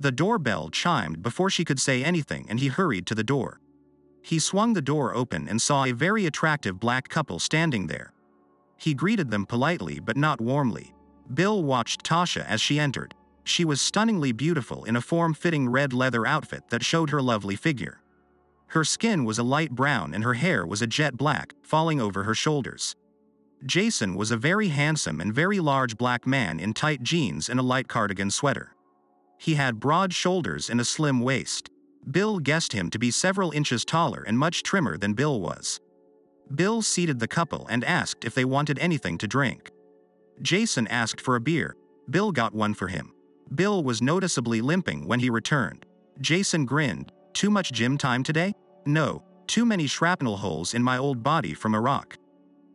The doorbell chimed before she could say anything, and he hurried to the door. He swung the door open and saw a very attractive black couple standing there. He greeted them politely but not warmly. Bill watched Tasha as she entered. She was stunningly beautiful in a form-fitting red leather outfit that showed her lovely figure. Her skin was a light brown and her hair was a jet black, falling over her shoulders. Jason was a very handsome and very large black man in tight jeans and a light cardigan sweater. He had broad shoulders and a slim waist. Bill guessed him to be several inches taller and much trimmer than Bill was. Bill seated the couple and asked if they wanted anything to drink. Jason asked for a beer. Bill got one for him. Bill was noticeably limping when he returned. Jason grinned. "Too much gym time today?" "No, too many shrapnel holes in my old body from Iraq."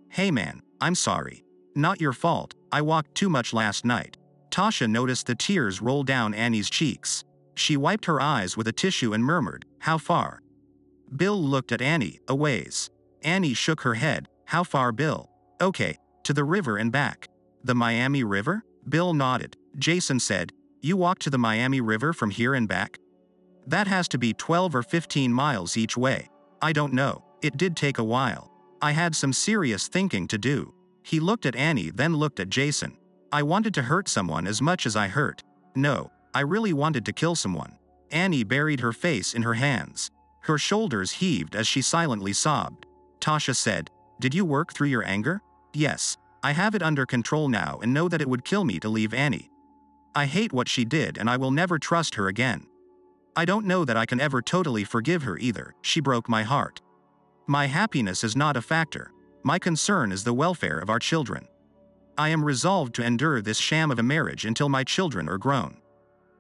"Hey man, I'm sorry. Not your fault, I walked too much last night." Tasha noticed the tears roll down Annie's cheeks. She wiped her eyes with a tissue and murmured, "How far?" Bill looked at Annie, "A ways." Annie shook her head. "How far, Bill?" "Okay, to the river and back." "The Miami River?" Bill nodded. Jason said, "You walked to the Miami River from here and back?" "That has to be 12 or 15 miles each way." "I don't know. It did take a while. I had some serious thinking to do." He looked at Annie, then looked at Jason. "I wanted to hurt someone as much as I hurt. No, I really wanted to kill someone." Annie buried her face in her hands. Her shoulders heaved as she silently sobbed. Tasha said, "Did you work through your anger?" "Yes. I have it under control now and know that it would kill me to leave Annie. I hate what she did and I will never trust her again. I don't know that I can ever totally forgive her either. She broke my heart. My happiness is not a factor. My concern is the welfare of our children. I am resolved to endure this sham of a marriage until my children are grown."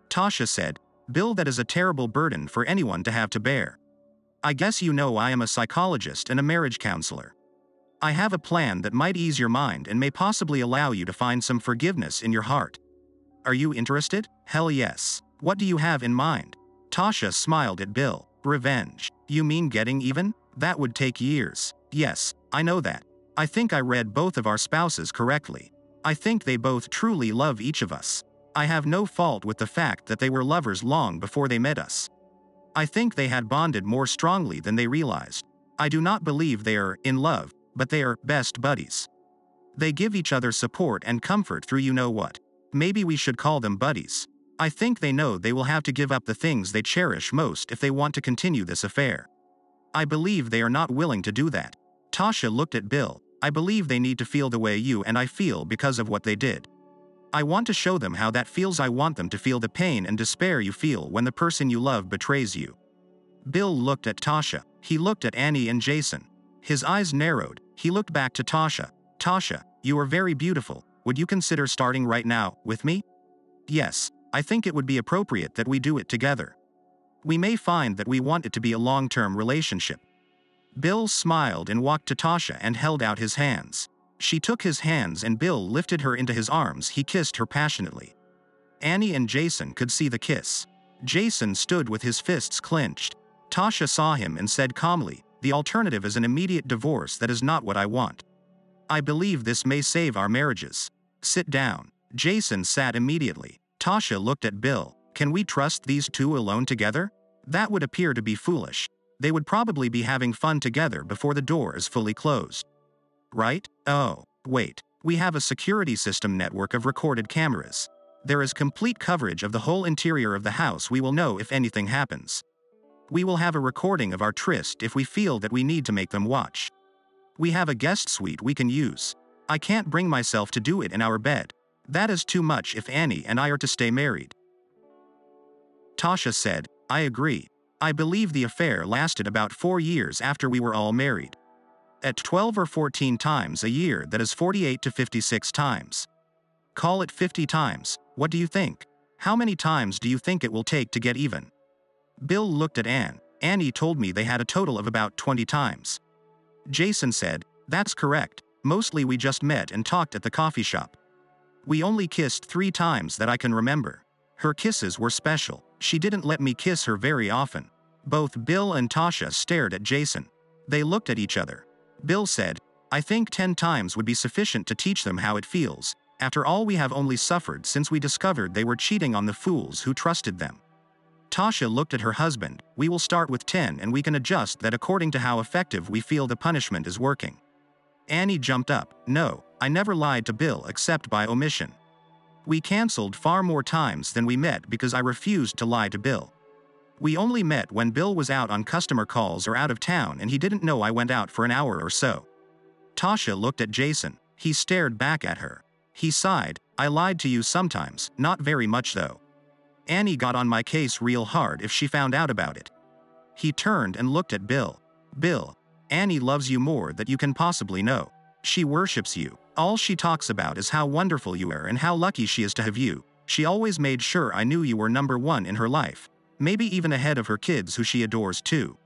Tasha said, "Bill, that is a terrible burden for anyone to have to bear. I guess you know I am a psychologist and a marriage counselor. I have a plan that might ease your mind and may possibly allow you to find some forgiveness in your heart. Are you interested?" "Hell yes. What do you have in mind?" Tasha smiled at Bill. "Revenge. You mean getting even? That would take years." "Yes, I know that. I think I read both of our spouses correctly. I think they both truly love each of us. I have no fault with the fact that they were lovers long before they met us. I think they had bonded more strongly than they realized. I do not believe they are in love, but they are best buddies. They give each other support and comfort through you know what. Maybe we should call them buddies. I think they know they will have to give up the things they cherish most if they want to continue this affair. I believe they are not willing to do that." Tasha looked at Bill. "I believe they need to feel the way you and I feel because of what they did. I want to show them how that feels. I want them to feel the pain and despair you feel when the person you love betrays you." Bill looked at Tasha. He looked at Annie and Jason. His eyes narrowed. He looked back to Tasha. "Tasha, you are very beautiful. Would you consider starting right now, with me?" "Yes, I think it would be appropriate that we do it together. We may find that we want it to be a long-term relationship." Bill smiled and walked to Tasha and held out his hands. She took his hands and Bill lifted her into his arms. He kissed her passionately. Annie and Jason could see the kiss. Jason stood with his fists clenched. Tasha saw him and said calmly, "The alternative is an immediate divorce. That is not what I want. I believe this may save our marriages. Sit down." Jason sat immediately. Tasha looked at Bill. "Can we trust these two alone together? That would appear to be foolish. They would probably be having fun together before the door is fully closed. Right? Oh, wait. We have a security system network of recorded cameras. There is complete coverage of the whole interior of the house. We will know if anything happens. We will have a recording of our tryst if we feel that we need to make them watch. We have a guest suite we can use. I can't bring myself to do it in our bed. That is too much if Annie and I are to stay married." Tasha said, "I agree. I believe the affair lasted about 4 years after we were all married. At 12 or 14 times a year, that is 48 to 56 times. Call it 50 times. What do you think? How many times do you think it will take to get even?" Bill looked at Anne. Annie told me they had a total of about 20 times. Jason said, "That's correct. Mostly we just met and talked at the coffee shop. We only kissed 3 times that I can remember. Her kisses were special. She didn't let me kiss her very often." Both Bill and Tasha stared at Jason. They looked at each other. Bill said, "I think 10 times would be sufficient to teach them how it feels. After all, we have only suffered since we discovered they were cheating on the fools who trusted them. Tasha looked at her husband. We will start with 10 and we can adjust that according to how effective we feel the punishment is working. Annie jumped up. No, I never lied to Bill except by omission. We cancelled far more times than we met because I refused to lie to Bill. We only met when Bill was out on customer calls or out of town and he didn't know I went out for an hour or so. Tasha looked at Jason. He stared back at her. He sighed. I lied to you sometimes, not very much though. Annie got on my case real hard if she found out about it. He turned and looked at Bill. Bill, Annie loves you more than you can possibly know. She worships you. All she talks about is how wonderful you are and how lucky she is to have you. She always made sure I knew you were number one in her life. Maybe even ahead of her kids who she adores too.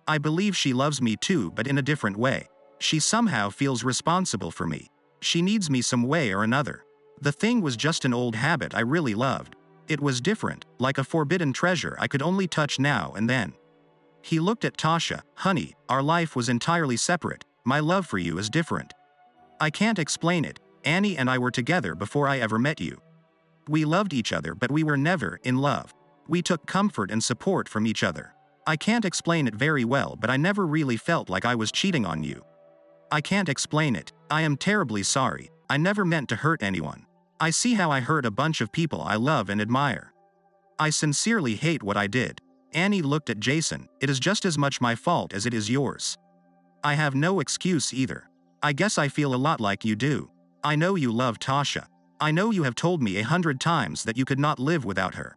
I believe she loves me too, but in a different way. She somehow feels responsible for me. She needs me some way or another. The thing was just an old habit I really loved. It was different, like a forbidden treasure I could only touch now and then. He looked at Tasha. Honey, our life was entirely separate. My love for you is different. I can't explain it. Annie and I were together before I ever met you. We loved each other, but we were never in love. We took comfort and support from each other. I can't explain it very well, but I never really felt like I was cheating on you. I can't explain it. I am terribly sorry. I never meant to hurt anyone. I see how I hurt a bunch of people I love and admire. I sincerely hate what I did. Annie looked at Jason. It is just as much my fault as it is yours. I have no excuse either. I guess I feel a lot like you do. I know you love Tasha. I know you have told me 100 times that you could not live without her.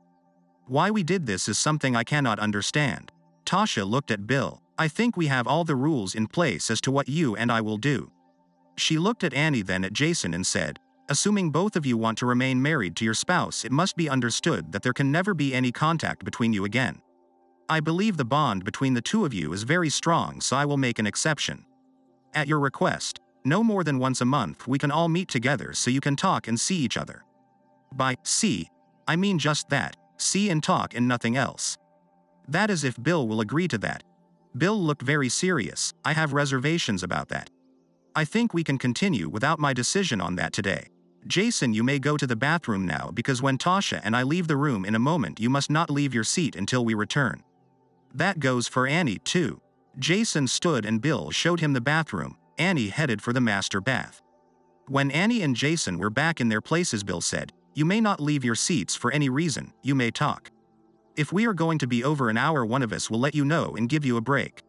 Why we did this is something I cannot understand. Tasha looked at Bill. I think we have all the rules in place as to what you and I will do. She looked at Annie, then at Jason, and said, assuming both of you want to remain married to your spouse, it must be understood that there can never be any contact between you again. I believe the bond between the two of you is very strong, so I will make an exception. At your request, no more than once a month we can all meet together so you can talk and see each other. By see, I mean just that, see and talk and nothing else. That is if Bill will agree to that. Bill looked very serious. I have reservations about that. I think we can continue without my decision on that today. Jason, you may go to the bathroom now because when Tasha and I leave the room in a moment, you must not leave your seat until we return. That goes for Annie too. Jason stood and Bill showed him the bathroom. Annie headed for the master bath. When Annie and Jason were back in their places, Bill said, you may not leave your seats for any reason, you may talk. If we are going to be over an hour, one of us will let you know and give you a break.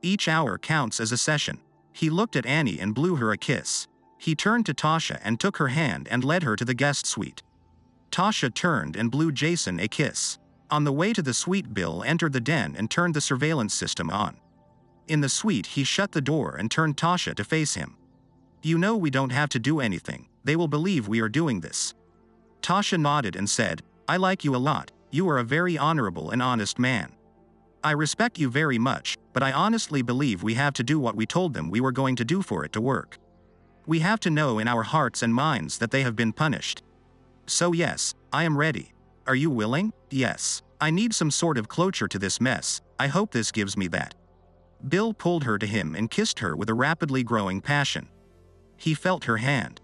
Each hour counts as a session. He looked at Annie and blew her a kiss. He turned to Tasha and took her hand and led her to the guest suite. Tasha turned and blew Jason a kiss. On the way to the suite, Bill entered the den and turned the surveillance system on. In the suite, he shut the door and turned Tasha to face him. You know we don't have to do anything. They will believe we are doing this. Tasha nodded and said, I like you a lot. You are a very honorable and honest man. I respect you very much, but I honestly believe we have to do what we told them we were going to do for it to work. We have to know in our hearts and minds that they have been punished. So yes, I am ready. Are you willing? Yes. I need some sort of closure to this mess. I hope this gives me that. Bill pulled her to him and kissed her with a rapidly growing passion. He felt her hand.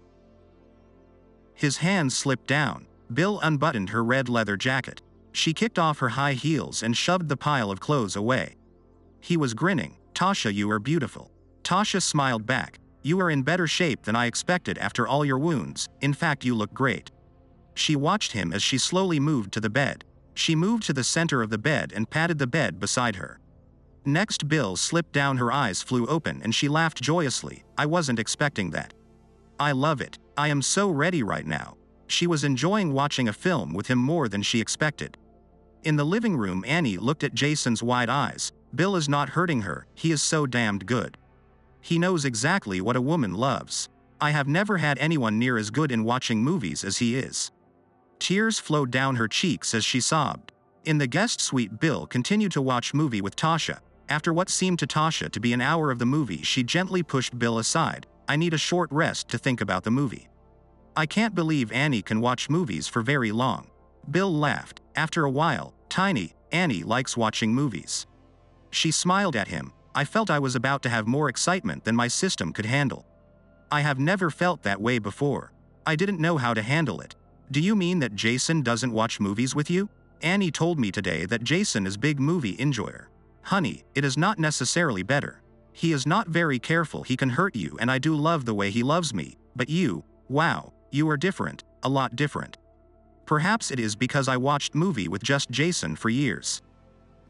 His hand slipped down. Bill unbuttoned her red leather jacket. She kicked off her high heels and shoved the pile of clothes away. He was grinning. Tasha, you are beautiful. Tasha smiled back. You are in better shape than I expected after all your wounds. In fact, you look great. She watched him as she slowly moved to the bed. She moved to the center of the bed and patted the bed beside her. Next, Bill slipped down. Her eyes flew open and she laughed joyously. I wasn't expecting that. I love it. I am so ready right now. She was enjoying watching a film with him more than she expected. In the living room, Annie looked at Jason's wide eyes. Bill is not hurting her. He is so damned good. He knows exactly what a woman loves. I have never had anyone near as good in watching movies as he is. Tears flowed down her cheeks as she sobbed. In the guest suite, Bill continued to watch movie with Tasha. After what seemed to Tasha to be an hour of the movie, she gently pushed Bill aside. I need a short rest to think about the movie. I can't believe Annie can watch movies for very long. Bill laughed. After a while, Annie likes watching movies. She smiled at him. I felt I was about to have more excitement than my system could handle. I have never felt that way before. I didn't know how to handle it. Do you mean that Jason doesn't watch movies with you? Annie told me today that Jason is big movie enjoyer. Honey, it is not necessarily better. He is not very careful, he can hurt you, and I do love the way he loves me, but you, wow, you are different, a lot different. Perhaps it is because I watched movie with just Jason for years.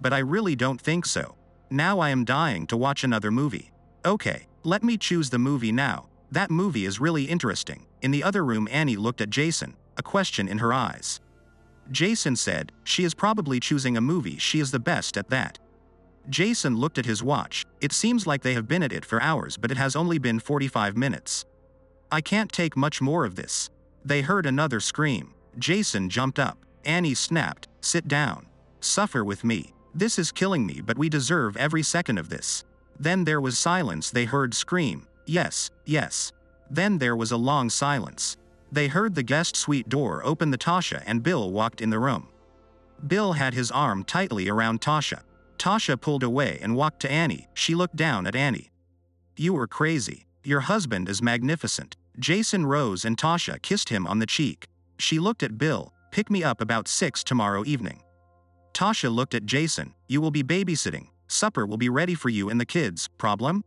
But I really don't think so. Now I am dying to watch another movie. Okay, let me choose the movie now. That movie is really interesting. In the other room, Annie looked at Jason, a question in her eyes. Jason said, she is probably choosing a movie, she is the best at that. Jason looked at his watch. It seems like they have been at it for hours, but it has only been 45 minutes. I can't take much more of this. They heard another scream. Jason jumped up. Annie snapped, sit down. Suffer with me. This is killing me, but we deserve every second of this. Then there was silence. They heard scream. Yes, yes. Then there was a long silence. They heard the guest suite door open. Tasha and Bill walked in the room. Bill had his arm tightly around Tasha. Tasha pulled away and walked to Annie. She looked down at Annie. You are crazy. Your husband is magnificent. Jason rose and Tasha kissed him on the cheek. She looked at Bill. Pick me up about 6 tomorrow evening. Tasha looked at Jason. You will be babysitting. Supper will be ready for you and the kids. Problem?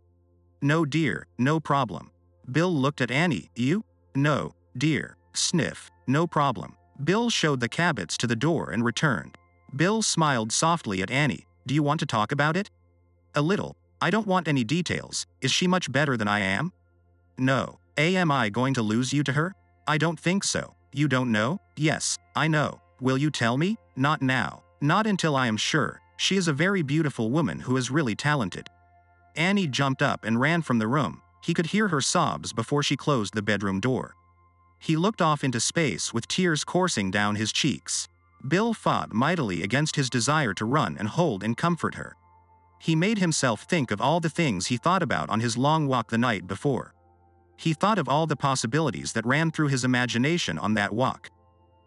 No dear, no problem. Bill looked at Annie. You? No, dear. Sniff. No problem. Bill showed the Cabots to the door and returned. Bill smiled softly at Annie. Do you want to talk about it? A little. I don't want any details. Is she much better than I am? No. Am I going to lose you to her? I don't think so. You don't know? Yes, I know. Will you tell me? Not now. Not until I am sure. She is a very beautiful woman who is really talented. Annie jumped up and ran from the room. He could hear her sobs before she closed the bedroom door. He looked off into space with tears coursing down his cheeks. Bill fought mightily against his desire to run and hold and comfort her. He made himself think of all the things he thought about on his long walk the night before. He thought of all the possibilities that ran through his imagination on that walk.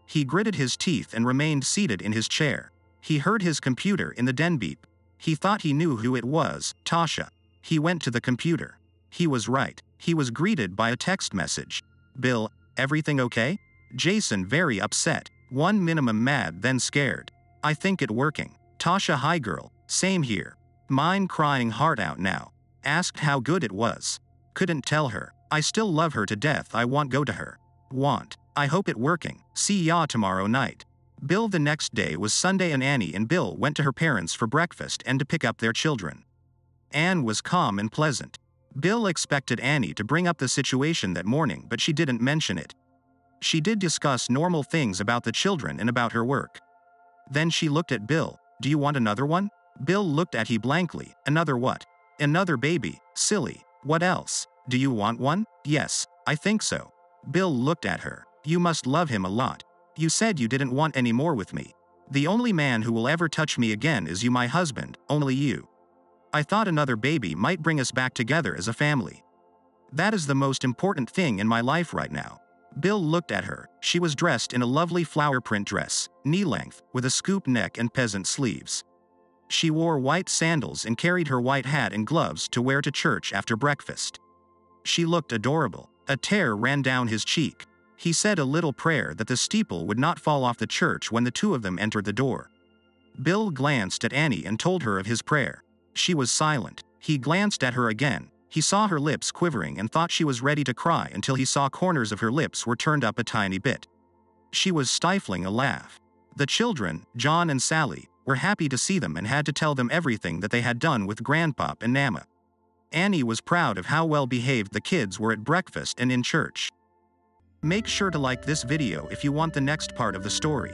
He gritted his teeth and remained seated in his chair. He heard his computer in the den beep. He thought he knew who it was, Tasha. He went to the computer. He was right. He was greeted by a text message. Bill, everything okay? Jason very upset. One minimum mad, then scared. I think it working. Tasha, hi girl. Same here. Mine crying heart out now. Asked how good it was. Couldn't tell her. I still love her to death. I want go to her. Want. I hope it working. See ya tomorrow night. Bill. The next day was Sunday and Annie and Bill went to her parents for breakfast and to pick up their children. Anne was calm and pleasant. Bill expected Annie to bring up the situation that morning, but she didn't mention it. She did discuss normal things about the children and about her work. Then she looked at Bill. Do you want another one? Bill looked at he blankly. Another what? Another baby. Silly. What else? Do you want one? Yes, I think so. Bill looked at her. You must love him a lot. You said you didn't want any more with me. The only man who will ever touch me again is you, my husband, only you. I thought another baby might bring us back together as a family. That is the most important thing in my life right now. Bill looked at her. She was dressed in a lovely flower print dress, knee-length, with a scoop neck and peasant sleeves. She wore white sandals and carried her white hat and gloves to wear to church after breakfast. She looked adorable. A tear ran down his cheek. He said a little prayer that the steeple would not fall off the church when the two of them entered the door. Bill glanced at Annie and told her of his prayer. She was silent. He glanced at her again. He saw her lips quivering and thought she was ready to cry until he saw corners of her lips were turned up a tiny bit. She was stifling a laugh. The children, John and Sally, were happy to see them and had to tell them everything that they had done with Grandpop and Nama. Annie was proud of how well behaved the kids were at breakfast and in church. Make sure to like this video if you want the next part of the story.